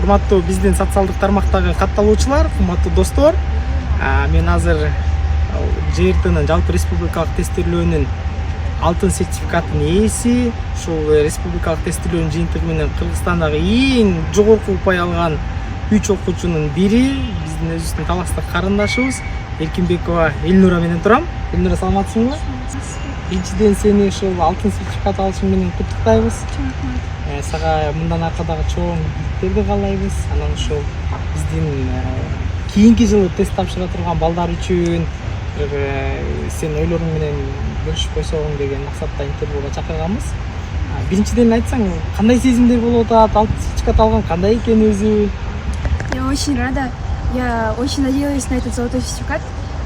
Урматтуу биздин социалдык тармактагы катталуучулар, урматтуу достор, мен азыр ЖРТнын жалпы республикалык тестирлөөнүн алтын сертификатынын ээси, ушул республикалык тестирлөөнүн жыйынтыгы менен Кыргызстандагы эң жогорку упай алган 3 окуучунун бири, биздин өзүбүздүн таластык карындашыбыз Эркинбекова Элнура менен турам. Элнура, саламатсыңбы? Биринчиден сени ушул алтын сертификат алышың менен куттуктайбыз. Сага мындан аркадагы чоң ийгиликтерди каалайбыз. Анан ушул биздин кийинки жылы тест тапшыра турган балдар үчүн сен ойлоруң менен бөлүшүп койсоң деген максатта интервьюга чакырганбыз. Биринчиден айтсаң, кандай сезимдер болуп атат? Алтын сертификат алган кандай экен өзү? Я очень рада. Я очень надеялась на этот золотой сертификат.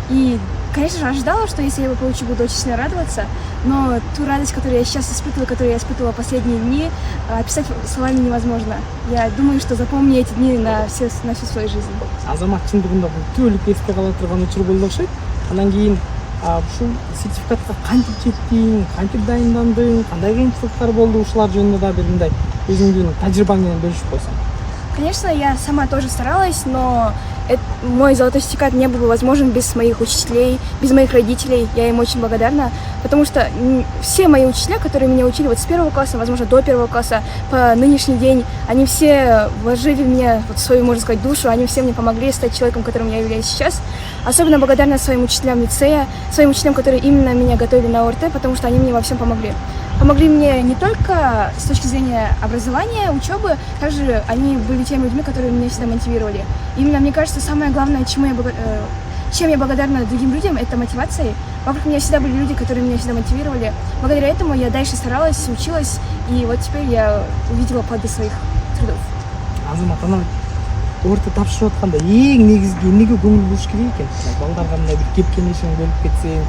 И, конечно же, ожидала, что если я его получу, буду очень сильно радоваться. Но ту радость, которую я сейчас испытываю, которую я испытывала последние дни, описать словами невозможно. Я думаю, что запомню эти дни на всю свою жизнь. Азамат чындыгында бул түбөлүк эсте кала турган учур болду окшойт. Анан кийин ушул сертификатка кантип жеттиң, кантип дайындандың, кандай кыйынчылыктар болду, ушулар жөнүндө да бир мындай өзүңдүн тажрыйбаң менен бөлүшүп койсоң. Конечно, я сама тоже старалась, но мой золотой сертификат не был бы возможен без моих учителей, без моих родителей. Я им очень благодарна, потому что все мои учителя, которые меня учили вот с 1 класса, возможно, до 1 класса, по нынешний день, они все вложили в меня вот свою, можно сказать, душу, они все мне помогли стать человеком, которым я являюсь сейчас. Особенно благодарна своим учителям лицея, своим учителям, которые именно меня готовили на ОРТ, потому что они мне во всем помогли. Помогли мне не только с точки зрения образования, учебы, также они были теми людьми, которые меня всегда мотивировали. Именно, мне кажется, самое главное, чем я благодарна другим людям, это мотивацией. Вокруг меня всегда были люди, которые меня всегда мотивировали. Благодаря этому я дальше старалась, училась, и вот теперь я увидела плоды своих трудов. Азамат, анан орто тапшырып атканда эң негизги эмнеге көңүл буруш керек экен? Балдарга мындай бир кеп кеңешиң бөлүп кетсең,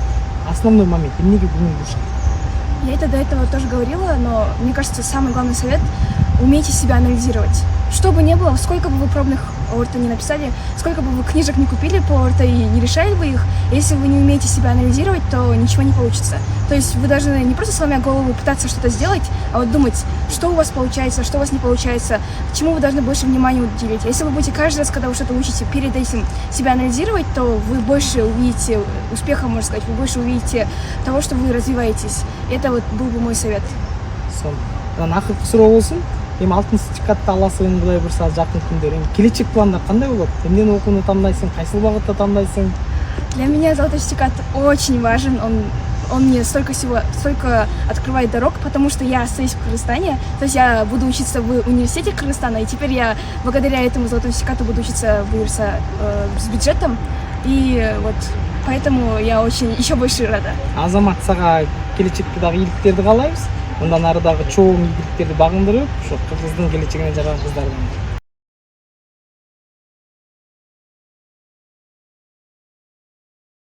основной момент эмнеге көңүл буруш керек? Я это до этого тоже говорила, но мне кажется, самый главный совет – умейте себя анализировать. Что бы ни было, сколько бы вы пробных ОРТ не написали, сколько бы вы книжек не купили по ОРТ и не решали бы их, если вы не умеете себя анализировать, то ничего не получится. То есть вы должны не просто сломя голову пытаться что-то сделать, а вот думать, что у вас получается, что у вас не получается, чему вы должны больше внимания уделить. Если вы будете каждый раз, когда вы что-то учите, перед этим себя анализировать, то вы больше увидите успеха, можно сказать, вы больше увидите того, что вы развиваетесь. Это вот был бы мой совет. Акыркы суроо болсун. Эми алтын сертификатты аласың, мындай бир саат жакын күндөр. Келечек пландар кандай болот? Эмнени окууну тандайсың, кайсыл багытта тандайсың? Для меня золотой сертификат очень важен. Он мне столько открывает дорог, потому что я остаюсь в Кыргызстане. То есть я буду учиться в университете Кыргызстана, и теперь я благодаря этому золотому сертификату буду учиться в университете с бюджетом. И вот поэтому я очень еще больше рада. Азамат, сага келечекте дагы ийгиликтерди каалайбыз. Мындан ары дагы чоң ийгиликтерди багындырып, ошо кыргыздын келечегине жараган кыздарды